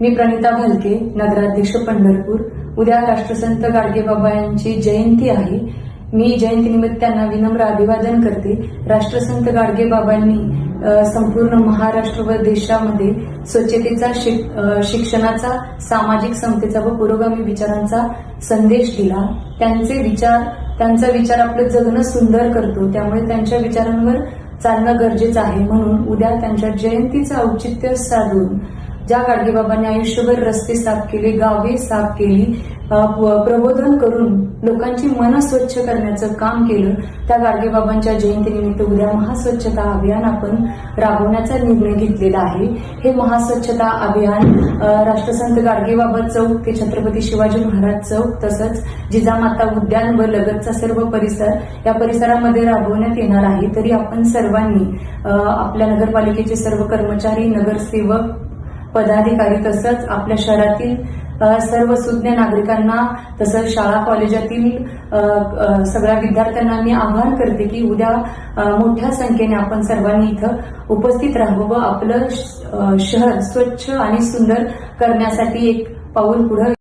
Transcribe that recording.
मी प्रणिता भालके, नगराध्यक्ष पंढरपूर। उद्या राष्ट्रसंत गाडगेबाबा यांची जयंती आहे। मी जयंतीनिमित्त त्यांना विनम्र अभिवादन करते। राष्ट्रसंत गाडगेबाबांनी संपूर्ण महाराष्ट्र व देशामध्ये स्वच्छतेचा, शिक्षणाचा, सामाजिक समतेचा व पुरोगामी विचारांचा संदेश दिला। त्यांचा विचार आपलं जगणं सुंदर करतो, त्यामुळे त्यांच्या विचारांवर चालणं गरजेचं आहे। म्हणून उद्या त्यांच्या जयंतीचं औचित्य साधून ज्या गाडगेबाबांनी आयुष्यभर रस्ते साफ केले, गावे साफ केली, प्रबोधन करून लोकांची मन स्वच्छ करण्याचं काम केलं, त्या गाडगेबाबांच्या जयंतीनिमित्त उद्या महास्वच्छता अभियान आपण राबवण्याचा निर्णय घेतलेला आहे। हे महास्वच्छता अभियान राष्ट्रसंत गाडगेबाबा चौक ते छत्रपती शिवाजी महाराज चौक तसंच जिजामाता उद्यान व लगतचा सर्व परिसर या परिसरामध्ये राबवण्यात येणार आहे। तरी आपण सर्वांनी आपल्या नगरपालिकेचे सर्व कर्मचारी, नगरसेवक, पदाधिकारी तसंच आपल्या शहरातील सर्व सुज्ञ नागरिकांना तसंच शाळा कॉलेजातील सगळ्या विद्यार्थ्यांना मी आवाहन करते की उद्या मोठ्या संख्येने आपण सर्वांनी इथं उपस्थित राहावं व आपलं शहर स्वच्छ आणि सुंदर करण्यासाठी एक पाऊल पुढे